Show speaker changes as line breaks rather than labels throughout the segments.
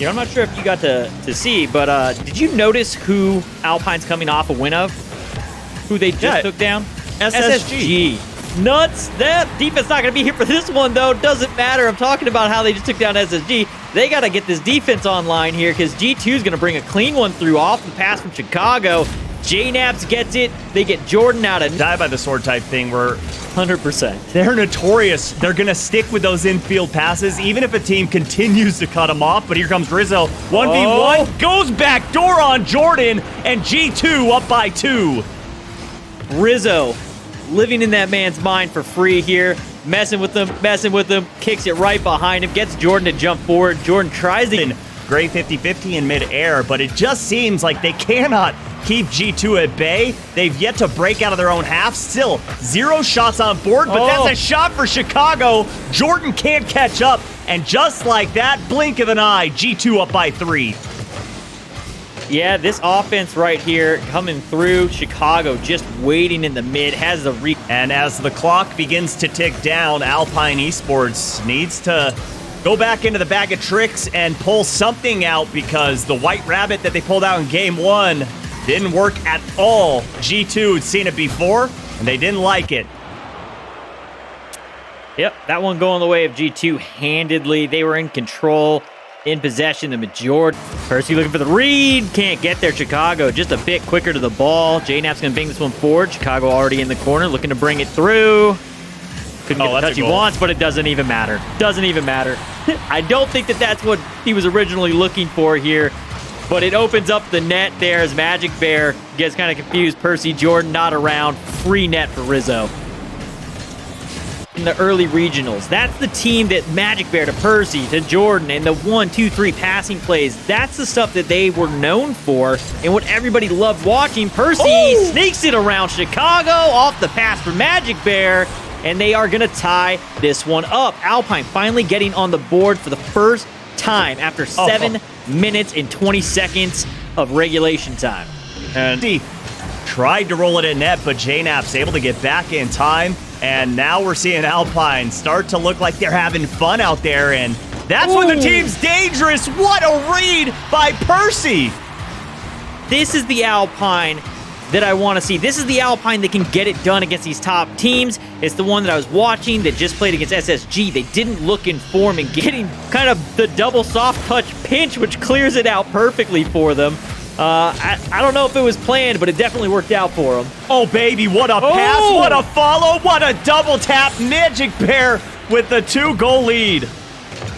I'm not sure if you got to see, but did you notice who Alpine's coming off a win of? Who they just took down?
SSG.
Nuts. That defense not going to be here for this one, though. Doesn't matter. I'm talking about how they just took down SSG. They got to get this defense online here because G2 is going to bring a clean one through off the pass from Chicago. JNaps gets it. They get Jordan out of
Die by the sword type thing where
100%.
they're notorious. They're going to stick with those infield passes even if a team continues to cut them off. But here comes Rizzo. 1v1. Goes back door on Jordan. And G2 up by 2.
Rizzo living in that man's mind for free here. Messing with him. Kicks it right behind him. Gets Jordan to jump forward. Jordan tries to...
Great 50-50 in mid-air, but it just seems like they cannot keep G2 at bay. They've yet to break out of their own half. Still, 0 shots on board, but that's a shot for Chicago. Jordan can't catch up, and just like that, blink of an eye, G2 up by 3.
Yeah, this offense right here coming through. Chicago just waiting in the mid, has the
And as the clock begins to tick down, Alpine Esports needs to go back into the bag of tricks and pull something out because the white rabbit that they pulled out in game 1 didn't work at all. G2 had seen it before, and they didn't like it.
Yep, that one going the way of G2 handedly. They were in control, in possession, the majority. Percy looking for the read. Can't get there, Chicago. Just a bit quicker to the ball. JNap's going to bang this one forward. Chicago already in the corner, looking to bring it through. Couldn't get the touch he wants, but it doesn't even matter. Doesn't even matter. I don't think that that's what he was originally looking for here, but it opens up the net there as Magic Bear gets kind of confused. Percy Jordan not around. Free net for Rizzo. In the early regionals, that's the team that Magic Bear to Percy to Jordan and the 1, 2, 3 passing plays. That's the stuff that they were known for and what everybody loved watching. Percy sneaks it around Chicago off the pass for Magic Bear. And they are going to tie this one up. Alpine finally getting on the board for the first time after 7 minutes and 20 seconds of regulation time.
And he tried to roll it in net, but JNap's able to get back in time. And now we're seeing Alpine start to look like they're having fun out there. And that's when the team's dangerous. What a read by Percy.
This is the Alpine that I want to see. This is the Alpine that can get it done against these top teams. It's the one that I was watching that just played against SSG. They didn't look in form and getting kind of the double soft touch pinch, which clears it out perfectly for them. I don't know if it was planned, but it definitely worked out for them.
Oh, baby, what a pass, what a follow, what a double tap. Magic Bear with the 2-goal lead.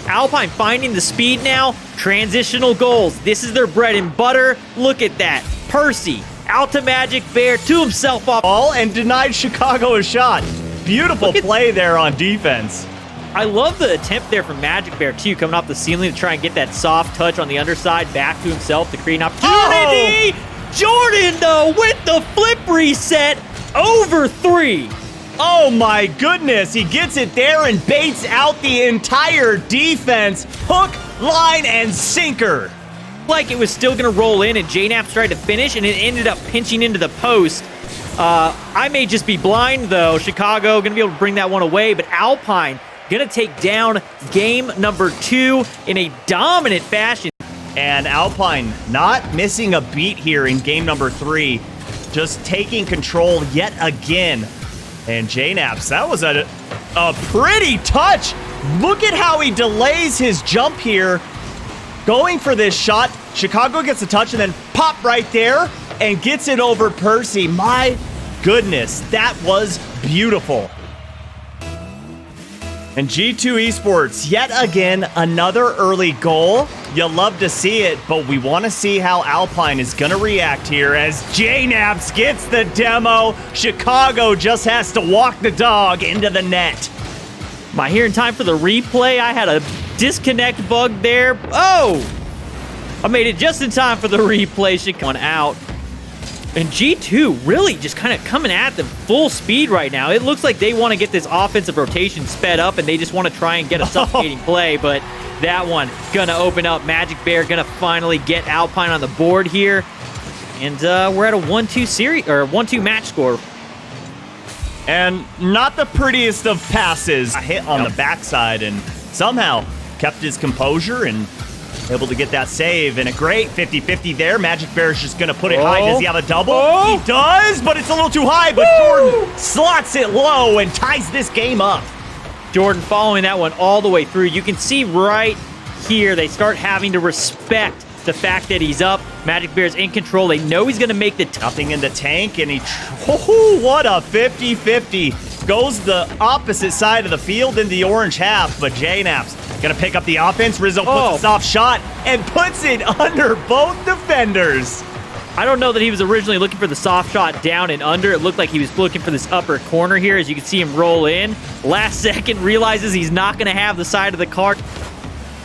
Alpine finding the speed now. Transitional goals. This is their bread and butter. Look at that. Percy out to Magic Bear, to himself off
ball, and denied Chicago a shot. Beautiful play there on defense.
I love the attempt there from Magic Bear, too, coming off the ceiling to try and get that soft touch on the underside back to himself to create an opportunity. Jordan, though, with the flip reset, over 3.
Oh, my goodness. He gets it there and baits out the entire defense. Hook, line, and sinker.
Like it was still going to roll in, and JNaps tried to finish, and it ended up pinching into the post. I may just be blind, though. Chicago going to be able to bring that one away, but Alpine going to take down game number 2 in a dominant fashion.
And Alpine not missing a beat here in game number 3, just taking control yet again. And JNaps, that was a pretty touch. Look at how he delays his jump here. Going for this shot, Chicago gets a touch and then pop right there and gets it over Percy. My goodness, that was beautiful. And G2 Esports, yet again, another early goal. You love to see it, but we want to see how Alpine is going to react here as JNaps gets the demo. Chicago just has to walk the dog into the net.
Am I here in time for the replay? I had a disconnect bug there. Oh! I made it just in time for the replay. She coming out. And G2 really just kind of coming at them full speed right now. It looks like they want to get this offensive rotation sped up, and they just want to try and get a suffocating play, but that one gonna open up. Magic Bear gonna finally get Alpine on the board here. And we're at a 1-2 series, or 1-2 match score.
And not the prettiest of passes. A hit on the backside and somehow kept his composure and able to get that save, and a great 50-50 there. Magic Bear is just going to put it high. Does he have a double? He does, but it's a little too high, but Jordan slots it low and ties this game up.
Jordan following that one all the way through. You can see right here they start having to respect the fact that he's up. Magic Bear's in control. They know he's going to make the
nothing in the tank, and what a 50-50. Goes the opposite side of the field in the orange half, but JNap's going to pick up the offense. Rizzo puts a soft shot and puts it under both defenders.
I don't know that he was originally looking for the soft shot down and under. It looked like he was looking for this upper corner here, as you can see him roll in. Last second, realizes he's not going to have the side of the cart.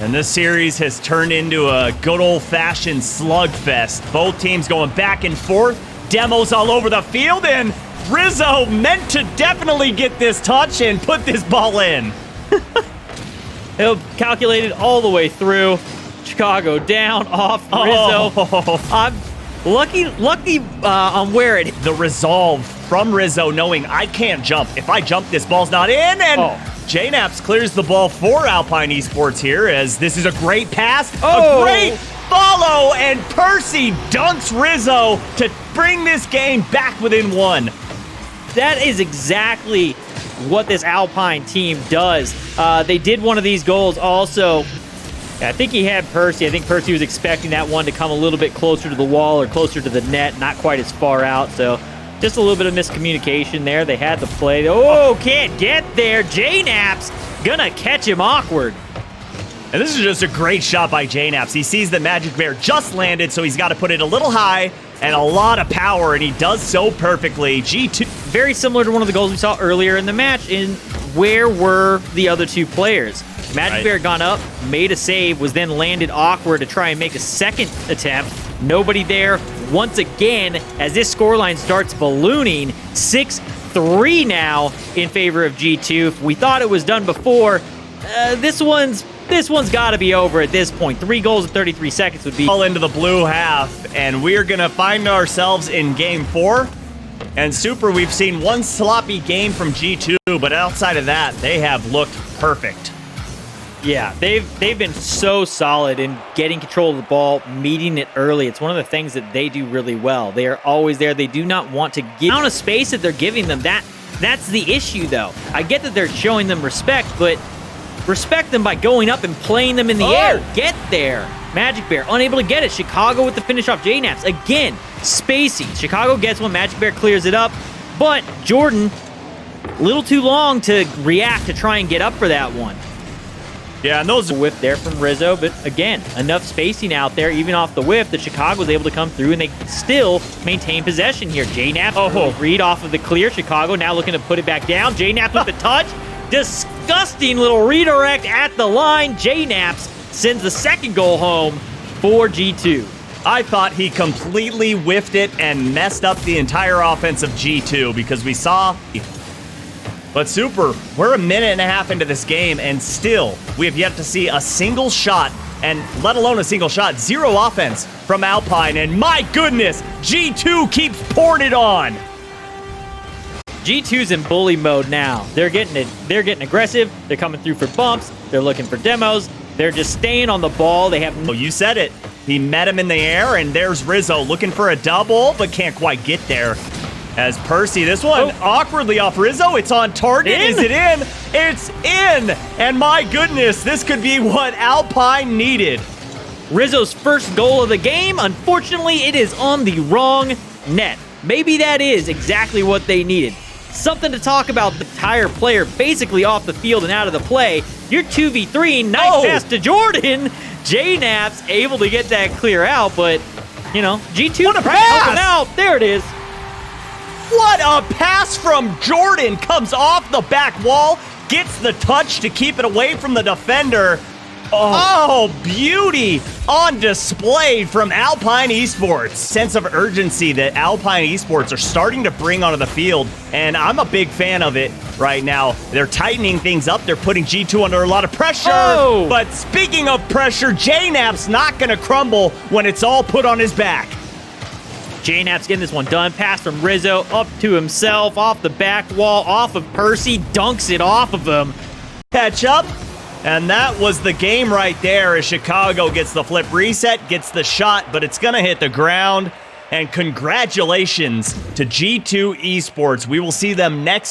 And this series has turned into a good old-fashioned slugfest. Both teams going back and forth. Demos all over the field, and Rizzo meant to definitely get this touch and put this ball in.
He'll calculate it all the way through. Chicago down off Rizzo. I'm lucky on where it.
The resolve from Rizzo, knowing I can't jump. If I jump, this ball's not in, and JNaps clears the ball for Alpine Esports here, as this is a great pass, a great follow, and Percy dunks Rizzo to bring this game back within one.
That is exactly what this Alpine team does. They did one of these goals also. I think he had Percy. I think Percy was expecting that one to come a little bit closer to the wall or closer to the net, not quite as far out. So just a little bit of miscommunication there. They had the play. Can't get there. JNap's gonna catch him awkward.
And this is just a great shot by JNap's. He sees that Magic Bear just landed, so he's got to put it a little high and a lot of power, and he does so perfectly. G2.
Very similar to one of the goals we saw earlier in the match. In where were the other two players? Magic Bear gone up, made a save, was then landed awkward to try and make a second attempt. Nobody there once again as this scoreline starts ballooning. 6-3 now in favor of G2. If we thought it was done before, this one's got to be over at this point. 3 goals in 33 seconds would be
all into the blue half, and we're going to find ourselves in game 4. And Super, we've seen one sloppy game from G2, but outside of that, they have looked perfect.
Yeah, they've been so solid in getting control of the ball, meeting it early. It's one of the things that they do really well. They are always there. They do not want to give down a space that they're giving them. That's the issue, though. I get that they're showing them respect, but respect them by going up and playing them in the air. Get there. Magic Bear unable to get it. Chicago with the finish off JNap's. Again, spacey. Chicago gets one. Magic Bear clears it up. But Jordan, a little too long to react to try and get up for that one.
Yeah, and those
whiff there from Rizzo, but again, enough spacing out there, even off the whiff, that Chicago was able to come through, and they still maintain possession here. JNap, read off of the clear. Chicago now looking to put it back down. JNap with the touch. Disgusting little redirect at the line. JNaps sends the second goal home for G2.
I thought he completely whiffed it and messed up the entire offense of G2 because we saw. But Super, we're a minute and a half into this game, and still, we have yet to see a single shot, and let alone a single shot, 0 offense from Alpine, and my goodness, G2 keeps pouring it on.
G2's in bully mode now. They're getting aggressive. They're coming through for bumps. They're looking for demos. They're just staying on the ball. They have.
Oh, you said it. He met him in the air, and there's Rizzo looking for a double, but can't quite get there. As Percy, this one awkwardly off Rizzo. It's on target. Is it in? It's in. And my goodness, this could be what Alpine needed.
Rizzo's first goal of the game. Unfortunately, it is on the wrong net. Maybe that is exactly what they needed. Something to talk about. The entire player basically off the field and out of the play. You're 2v3. Nice pass to Jordan. JNap's able to get that clear out, but, you know, G2
what a pass!
Out. There it is.
What a pass from Jordan. Comes off the back wall, gets the touch to keep it away from the defender. Oh, beauty on display from Alpine Esports. Sense of urgency that Alpine Esports are starting to bring onto the field, and I'm a big fan of it right now. They're tightening things up. They're putting G2 under a lot of pressure. But speaking of pressure, JNap's not going to crumble when it's all put on his back.
JNap's getting this one done. Pass from Rizzo up to himself, off the back wall, off of Percy, dunks it off of him.
Catch up. And that was the game right there as Chicago gets the flip reset, gets the shot, but it's going to hit the ground. And congratulations to G2 Esports. We will see them next